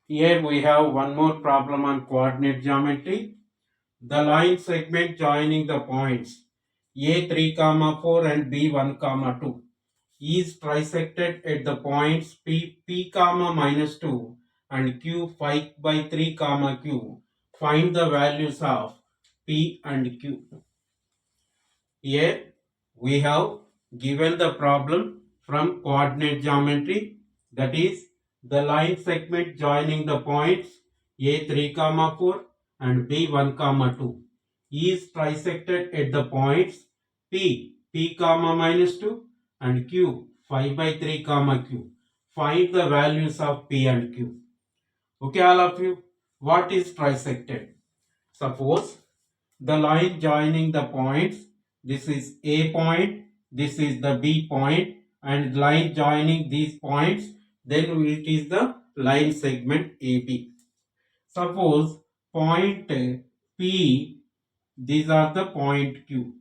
Here we have one more problem on coordinate geometry. The line segment joining the points A3, 4 and B1, 2 is trisected at the points P, minus 2 and Q 5 by 3, Q. Find the values of P and Q. Here we have given the problem from coordinate geometry, that is the line segment joining the points A3, 4 and B1, 2 is trisected at the points P, minus 2 and Q 5 by 3, Q. Find the values of P and Q. Okay, all of you, what is trisected? Suppose the line joining the points, this is A point, this is the B point, and line joining these points, then it is the line segment AB. Suppose point P, these are the point Q.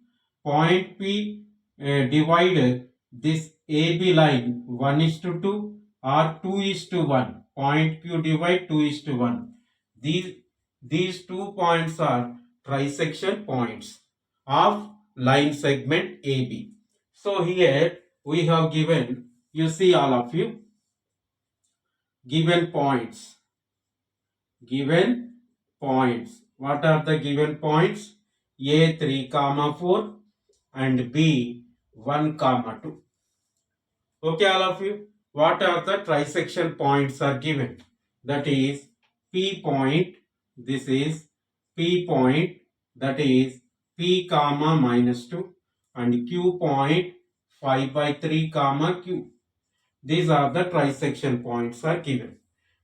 Point P divide this AB line 1 is to 2 or 2 is to 1. Point Q divide 2 is to 1. These 2 points are trisection points of line segment AB. So here we have given, you see all of you, given points. Given points. What are the given points? A3, 4 and B1, 2. Okay, all of you. What are the trisection points are given? That is P point. This is P point. That is P, minus 2 and Q point 5 by 3, Q. These are the trisection points are given.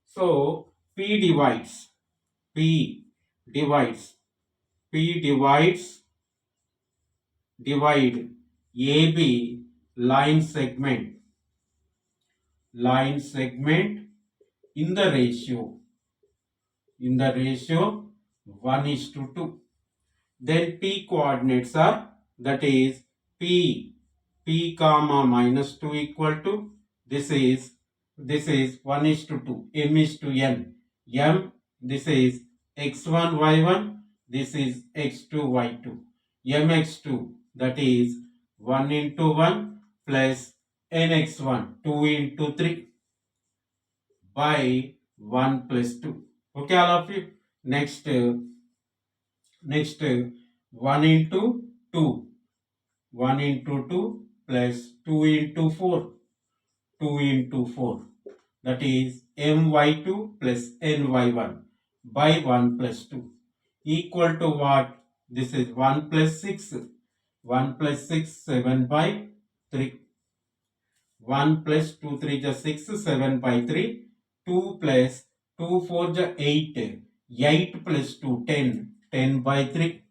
So P divides P divides divide AB line segment in the ratio 1 is to 2. Then P coordinates are, that is P minus 2 equal to, this is 1 is to 2, M is to N. M, this is x1 y1, this is x2 y2. Mx2, that is 1 into 1 plus nx1, 2 into 3 by 1 plus 2. Okay, all of you. Next 1 into 2. 1 into 2 plus 2 into 4. 2 into 4. That is my2 plus ny1 by 1 plus 2. Equal to what? This is 1 plus 6. 1 plus 6, 7 by 3. 1 plus 2, 3 is 6, 7 by 3. 2 plus 2, 4 is 8. 8 plus 2, 10. 10 by 3.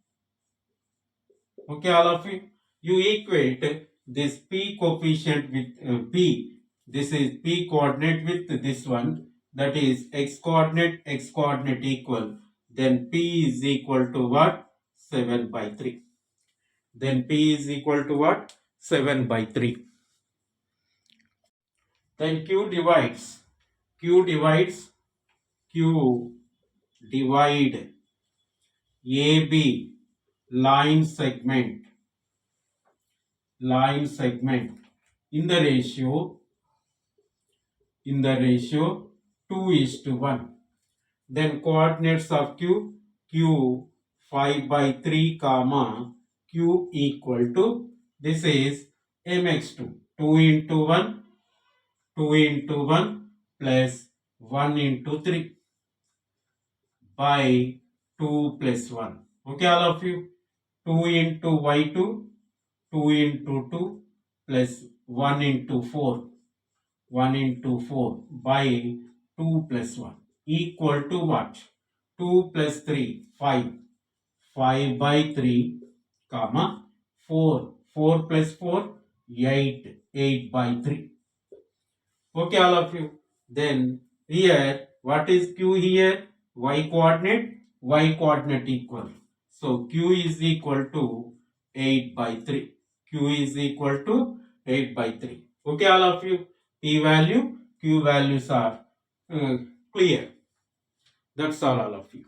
Okay, all of you. You equate this P coefficient with P. This is P coordinate with this one. That is x coordinate equal. Then P is equal to what? 7 by 3. Then P is equal to what? 7 by 3. Then Q divides AB line segment in the ratio 2 is to 1. Then coordinates of Q 5 by 3, Q equal to, this is mx2, 2 into 1 plus 1 into 3 by 2 plus 1. Okay, all of you. 2 into y2, 2 into 2 plus 1 into 4. 1 into 4 by 2 plus 1 equal to what? 2 plus 3, 5. 5 by 3, 4. 4 plus 4, 8. 8 by 3. Okay, all of you. Then here, what is Q here? Y coordinate equal. So Q is equal to 8 by 3. Q is equal to 8 by 3. Okay, all of you. P value, Q values are clear. That's all of you.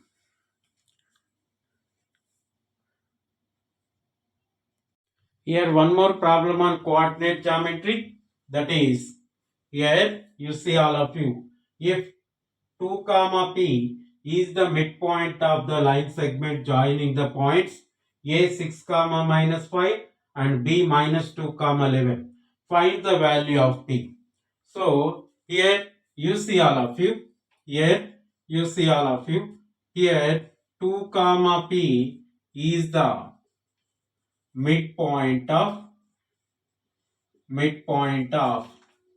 Here one more problem on coordinate geometry. That is, here you see all of you. If 2 comma P is the midpoint of the line segment joining the points A 6 comma minus 5 and B minus 2 comma 11. Find the value of P. So here you see all of you. Here you see all of you. Here 2 comma P is the midpoint of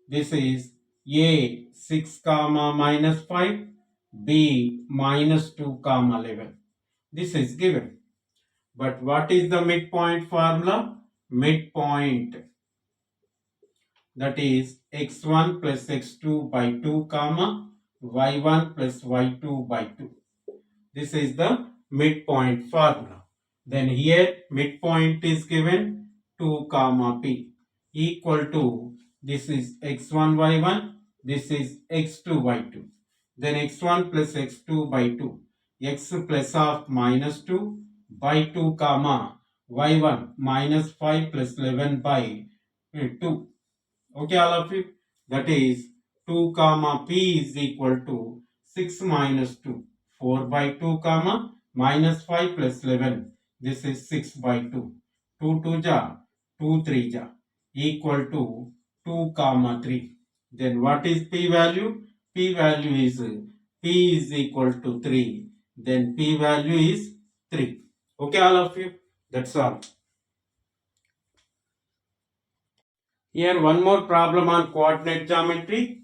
this is A 6 comma minus 5, B minus 2 comma 11. This is given. But what is the midpoint formula? Midpoint, that is x1 plus x2 by 2 comma y1 plus y2 by 2. This is the midpoint formula. Then here midpoint is given 2 comma p equal to, this is x1 y1, this is x2 y2. Then x1 plus x2 by 2, x plus of minus 2 by 2 comma y1 minus 5 plus 11 by 2. Okay, all of you. That is 2 comma p is equal to 6 minus 2. 4 by 2 comma minus 5 plus 11. This is 6 by 2. 2 2 ja, 2 3 ja equal to 2 comma 3. Then what is p value? P value is p is equal to 3. Then p value is 3. Okay, all of you. That's all. Here one more problem on coordinate geometry.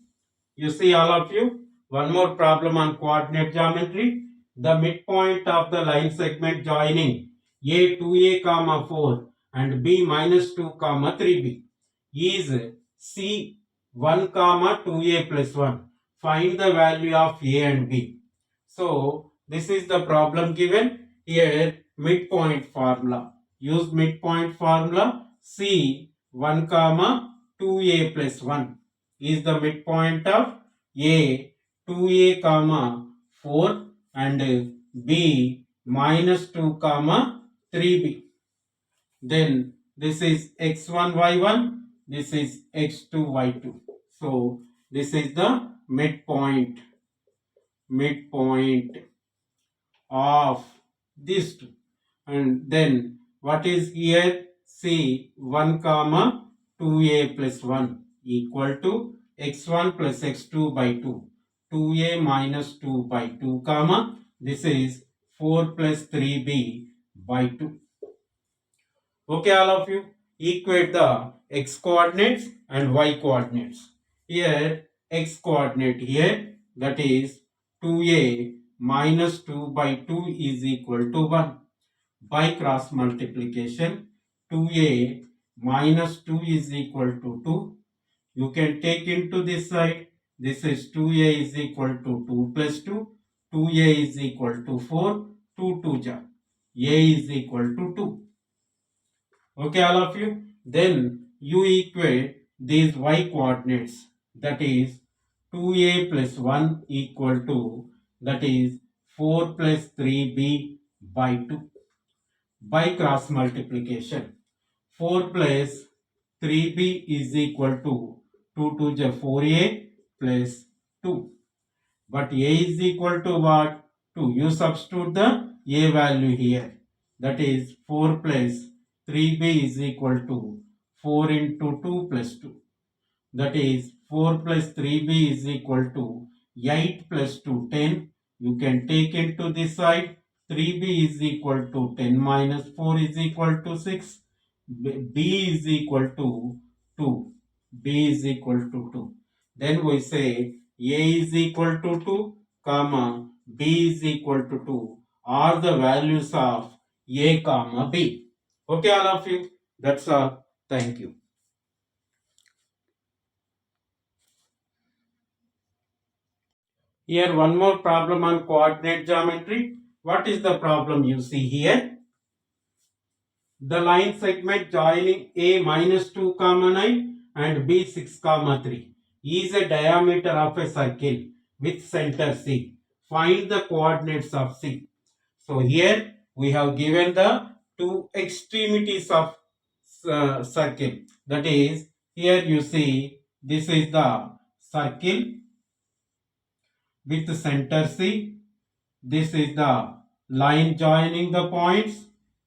You see all of you, one more problem on coordinate geometry. The midpoint of the line segment joining A 2A comma 4 and B minus 2 comma 3B is C 1 comma 2A plus 1. Find the value of A and B. So this is the problem given. Here midpoint formula. Use midpoint formula. C 1 comma 2A plus 1 is the midpoint of A 2A comma 4 and B minus 2 comma 3B. Then this is x1 y1, this is x2 y2. So this is the midpoint of these two. And then what is here? C 1 comma 2a plus 1 equal to x1 plus x2 by 2. 2a minus 2 by 2 comma, this is 4 plus 3b by 2. Okay, all of you, equate the x coordinates and y coordinates. Here x coordinate here, that is 2a minus 2 by 2 is equal to 1. By cross multiplication, 2a minus 2 is equal to 2. You can take into this side. This is 2a is equal to 2 plus 2. 2a is equal to 4. 2 2 ja. A is equal to 2. Okay, all of you. Then you equate these y coordinates. That is 2a plus 1 equal to, that is 4 plus 3b by 2. By cross multiplication, 4 plus 3b is equal to 2 to the 4a plus 2. But a is equal to what? 2. You substitute the a value here. That is 4 plus 3b is equal to 4 into 2 plus 2. That is 4 plus 3b is equal to 8 plus 2, 10. You can take into this side. 3b is equal to 10 minus 4 is equal to 6. B is equal to 2. B is equal to 2. Then we say A is equal to 2, comma, B is equal to 2 are the values of A, comma, B. Okay, all of you. That's all. Thank you. Here one more problem on coordinate geometry. What is the problem you see here? The line segment joining A minus 2 comma 9 and B 6 comma 3 is a diameter of a circle with center C. find the coordinates of C. So here we have given the two extremities of circle. That is, here you see this is the circle with center C. This is the line joining the points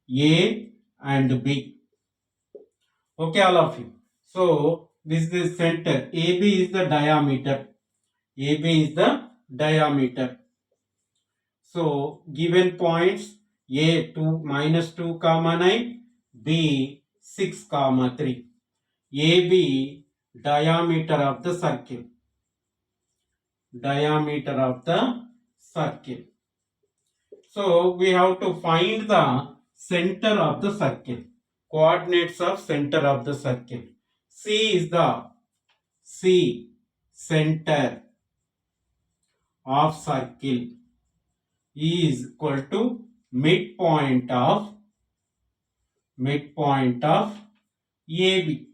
A and B. Okay, all of you. So this is the center. AB is the diameter. AB is the diameter. So given points A 2 minus 2 comma 9, B 6 comma 3. AB diameter of the circle. Diameter of the circle. So we have to find the center of the circle. Coordinates of center of the circle. C is the center of circle is equal to midpoint of AB.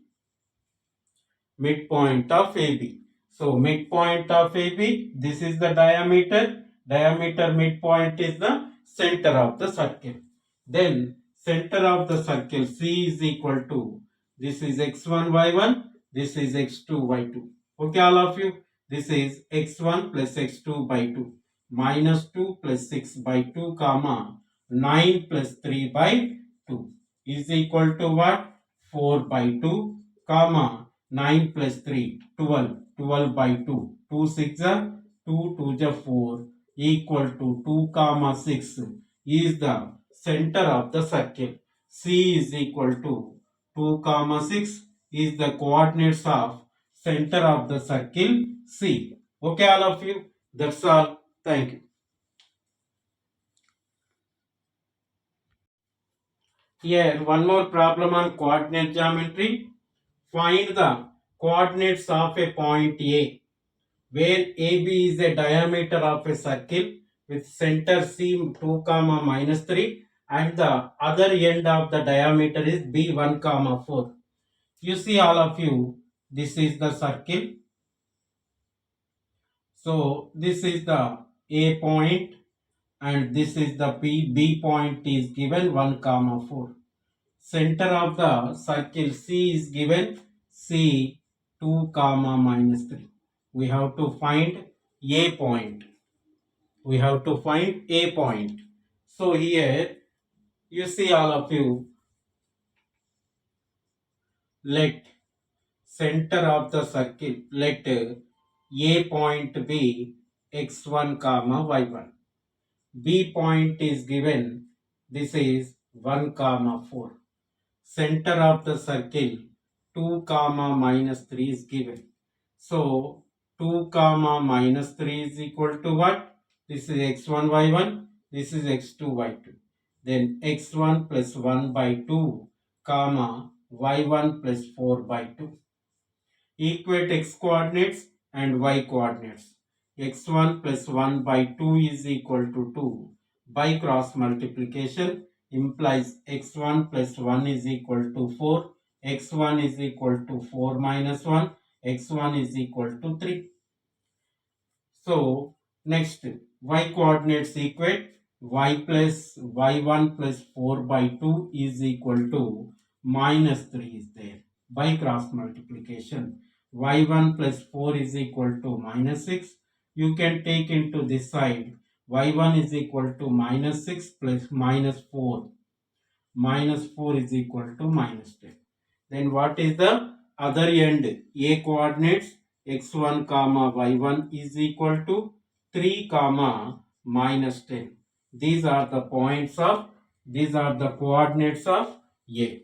Midpoint of AB. So midpoint of AB, this is the diameter. Diameter midpoint is the center of the circle. Then center of the circle C is equal to, this is x1 y1, this is x2 y2. Okay, all of you. This is x1 plus x2 by 2 minus 2 plus 6 by 2 comma 9 plus 3 by 2 is equal to what? 4 by 2 comma 9 plus 3, 12. 12 by 2. 2 6 are 2, 2 are 4 equal to 2 comma 6 is the center of the circle. C is equal to 2 comma 6 is the coordinates of center of the circle C. Okay, all of you. That's all. Thank you. Here, one more problem on coordinate geometry. Find the coordinates of a point A, where AB is a diameter of a circle with center C 2 comma minus 3 and the other end of the diameter is B 1 comma 4. You see, all of you, this is the circle. So this is the A point and this is the B point is given 1 comma 4. Center of the circle C is given C 2 comma minus 3. We have to find A point. We have to find A point. So here you see, all of you, let center of the circle, let A point be x1 comma y1. B point is given, this is 1 comma 4. Center of the circle 2 comma minus 3 is given. So 2 comma minus 3 is equal to what? This is x1 y1, this is x2 y2. Then x1 plus 1 by 2 comma y1 plus 4 by 2. Equate x coordinates and y coordinates. x1 plus 1 by 2 is equal to 2. By cross multiplication implies x1 plus 1 is equal to 4, x1 is equal to 4 minus 1, x1 is equal to 3. So next, y coordinates equate, y plus y1 plus 4 by 2 is equal to minus 3 is there. By cross multiplication, y1 plus 4 is equal to minus 6. You can take into this side, y1 is equal to minus 6 plus minus 4. Minus 4 is equal to minus 10. Then what is the other end? A coordinates x1 comma y1 is equal to 3 comma minus 10. These are the coordinates of A.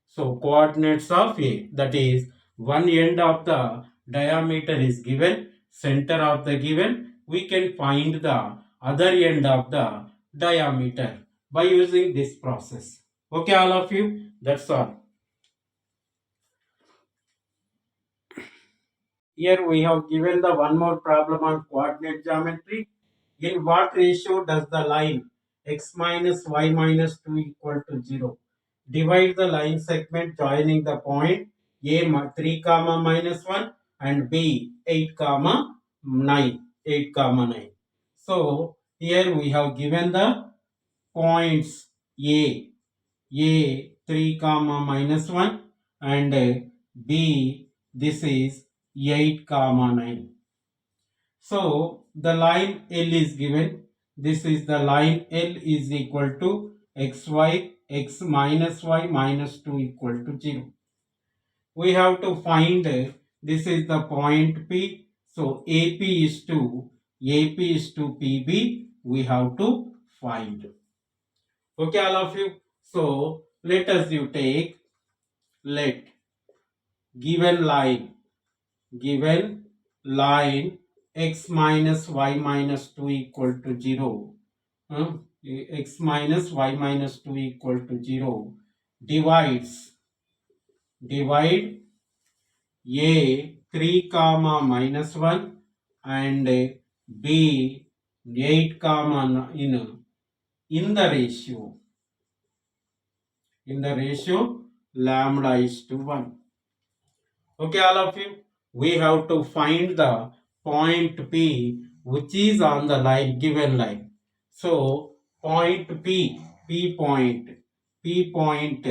So coordinates of A, that is, one end of the diameter is given, center of the given, we can find the other end of the diameter by using this process. Okay, all of you, that's all. Here we have given the one more problem on coordinate geometry. In what ratio does the line x minus y minus 2 equal to 0? Divide the line segment joining the point A 3 comma minus 1 and B 8 comma 9. So here we have given the points A 3 comma minus 1 and B this is 8 comma 9. So the line L is given. This is the line L is equal to xy x minus y minus 2 equal to 0. We have to find this is the point P. So AP is to PB. We have to find. Okay, all of you. So let us you take let given line x minus y minus 2 equal to 0. X minus y minus 2 equal to 0 divide A 3 comma minus 1 and B 8 comma in the ratio lambda is to 1. Okay, all of you, we have to find the point P which is on the line given line. So point P point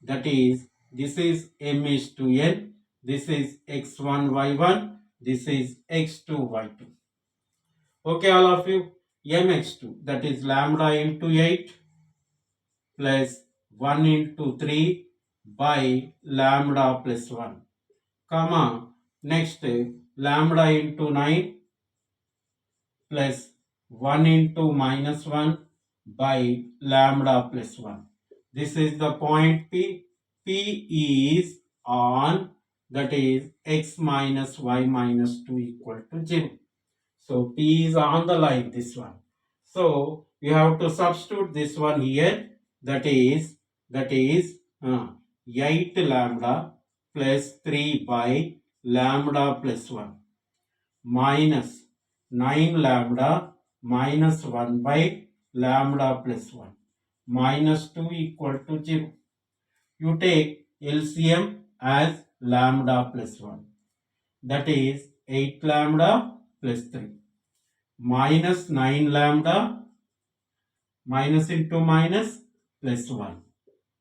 that is this is M is to N, this is x1 y1, this is x2 y2. Okay, all of you, mx2 that is lambda into 8 plus 1 into 3 by lambda plus 1, comma next lambda into 9 plus 1 into minus 1 by lambda plus 1. This is the point P. P is on, that is x minus y minus 2 equal to 0. So P is on the line, this one. So you have to substitute this one here, that is 8 lambda plus 3 by lambda plus 1 minus 9 lambda minus 1 by lambda plus 1 minus 2 equal to 0. You take LCM as lambda plus 1, that is 8 lambda plus 3 minus 9 lambda minus into minus plus 1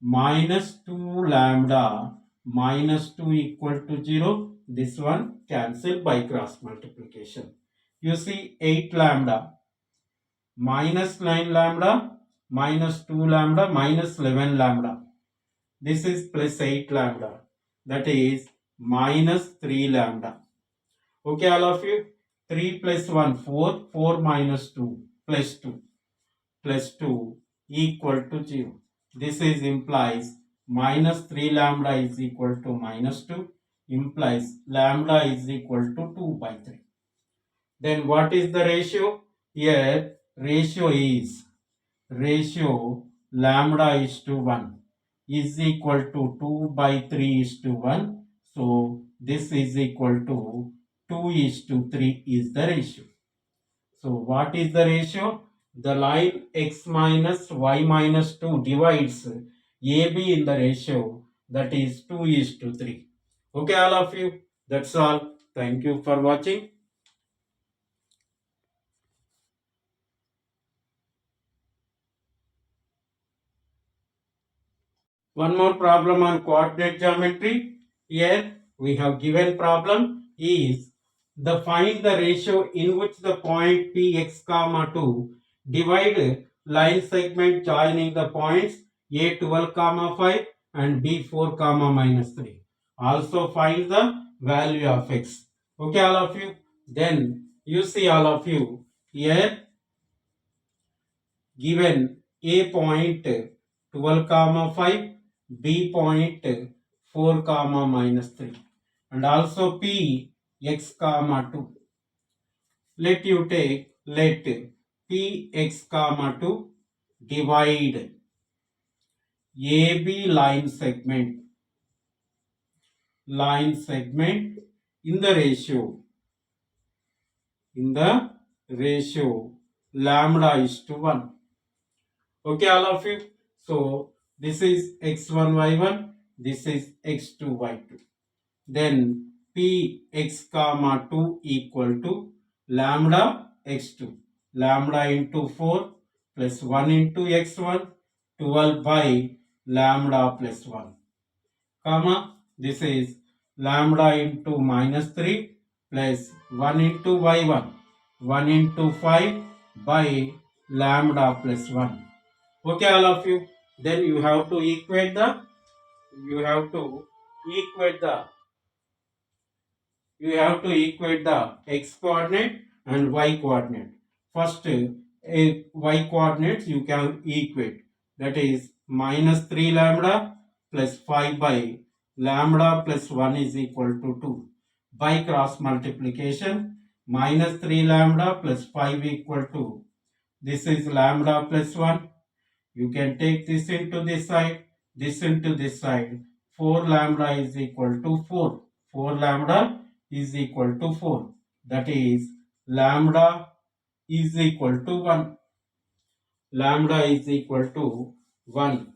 minus 2 lambda minus 2 equal to 0. This one cancel by cross multiplication. You see 8 lambda minus 9 lambda minus 2 lambda minus 11 lambda. This is plus 8 lambda, that is minus 3 lambda. Okay, all of you, 3 plus 1 4, 4 minus 2 plus 2 equal to 0. This is implies minus 3 lambda is equal to minus 2, implies lambda is equal to 2 by 3. Then what is the ratio? Here ratio lambda is to 1 is equal to 2 by 3 is to 1. So this is equal to 2 is to 3 is the ratio. So what is the ratio? The line x minus y minus 2 divides AB in the ratio, that is 2 is to 3. Okay, all of you, that's all. Thank you for watching. One more problem on coordinate geometry. Here we have given problem is the find the ratio in which the point Px comma 2 divide line segment joining the points A12 comma 5 and B4 comma minus 3. Also find the value of x. Okay, all of you. Then you see all of you here given A point 12 comma 5, B point 4 comma minus 3 and also P x comma 2. Let you take let P x comma 2 divide AB line segment in the ratio lambda is to 1. Okay, all of you. So this is x1 y1, this is x2 y2. Then P x comma 2 equal to lambda x2. lambda into 4 plus 1 into x1, 12 by lambda plus 1, comma, this is lambda into minus 3 plus 1 into y1, 1 into 5 by lambda plus 1. Okay, all of you. Then you have to equate the equate the equate the x coordinate and y coordinate. First, y coordinates you can equate, that is minus 3 lambda plus 5 by lambda plus 1 is equal to 2. By cross multiplication, minus 3 lambda plus 5 equal to, this is lambda plus 1. You can take this into this side, this into this side. 4 lambda is equal to 4. 4 lambda is equal to 4. That is lambda is equal to 1. Lambda is equal to 1.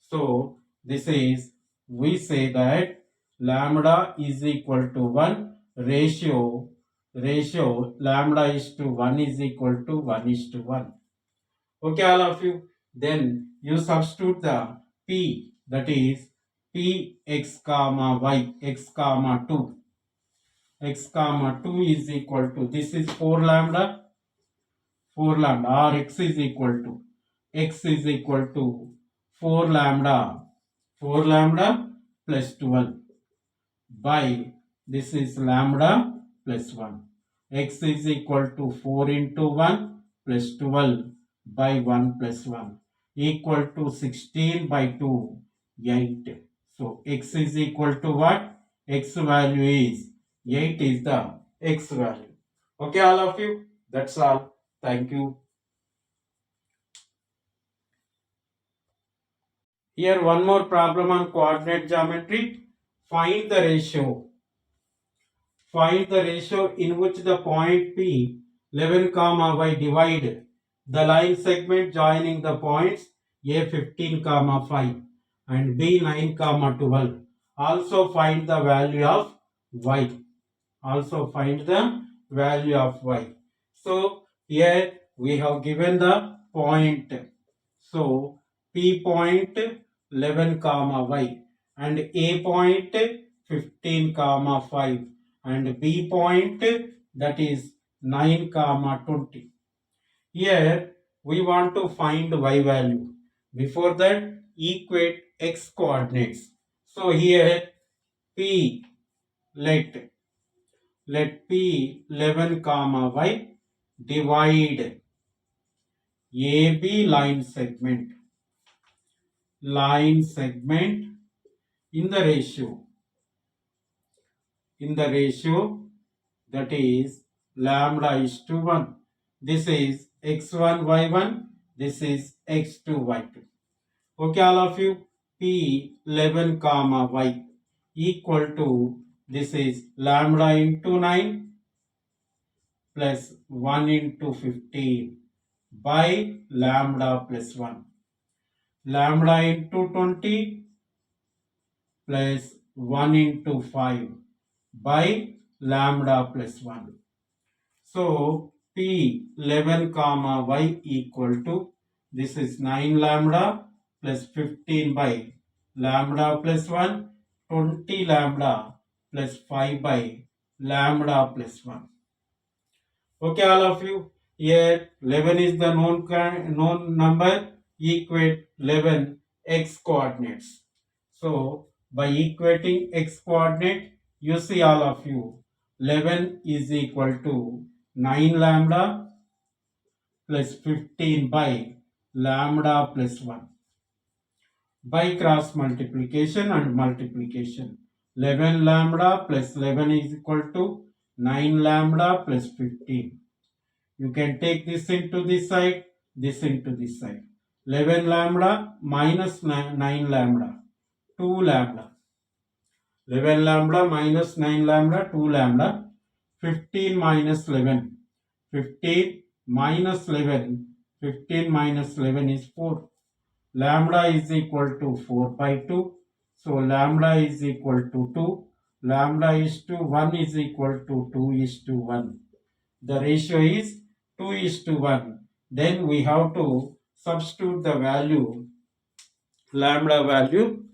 So this is, we say that lambda is equal to 1, ratio lambda is to 1 is equal to 1 is to 1. Okay, all of you. Then you substitute the p, that is p x comma y, x comma 2. X comma 2 is equal to, this is 4 lambda, or x is equal to, 4 lambda, 4 lambda plus 12 by, this is lambda plus 1. X is equal to 4 into 1 plus 12 by 1 plus 1 equal to 16 by 2, 8. So x is equal to what? X value is 8 is the x value. Okay, all of you. That's all. Thank you. Here one more problem on coordinate geometry. Find the ratio. Find the ratio in which the point P 11 comma y divide the line segment joining the points A 15 comma 5 and B 9 comma 12. Also find the value of y. Also find the value of y. So here we have given the point. So P point 11 comma y and A point 15 comma 5 and B point, that is 9 comma 20. Here we want to find y value. Before that, equate x coordinates. So here P, let P 11 comma y divide AB line segment in the ratio that is lambda is to 1. This is x1 y1, this is x2 y2. Okay, all of you. P 11 comma y equal to, this is lambda into 9 plus 1 into 15 by lambda plus 1. Lambda into 20 plus 1 into 5 by lambda plus 1. So P 11 comma y equal to, this is 9 lambda plus 15 by lambda plus 1, 20 lambda plus 5 by lambda plus 1. Okay, all of you. Here 11 is the known number. Equate 11 x coordinates. So by equating x coordinate, you see all of you, 11 is equal to 9 lambda plus 15 by lambda plus 1. By cross multiplication and multiplication, 11 lambda plus 11 is equal to 9 lambda plus 15. You can take this into this side, this into this side. 11 lambda minus 9 lambda, 2 lambda. 11 lambda minus 9 lambda, 2 lambda. 15 minus 11. 15 minus 11. 15 minus 11 is 4. Lambda is equal to 4 by 2. So lambda is equal to 2. Lambda is to 1 is equal to 2 is to 1. The ratio is 2:1. Then we have to substitute the value, lambda value,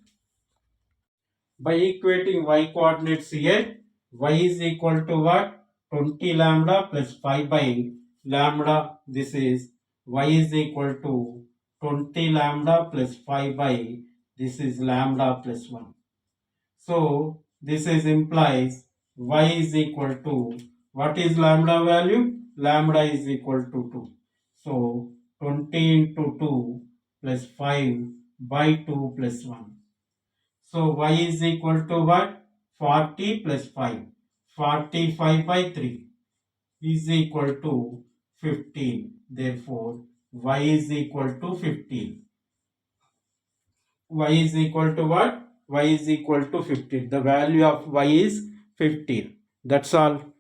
by equating y coordinates here. Y is equal to what? 20 lambda plus 5 by lambda. This is y is equal to 20 lambda plus 5 by, this is lambda plus 1. So this is implies y is equal to, what is lambda value? Lambda is equal to 2. So 20 into 2 plus 5 by 2 plus 1. So y is equal to what? 40 plus 5. 45 by 3 is equal to 15. Therefore, y is equal to 15. Y is equal to what? Y is equal to 15. The value of y is 15. That's all.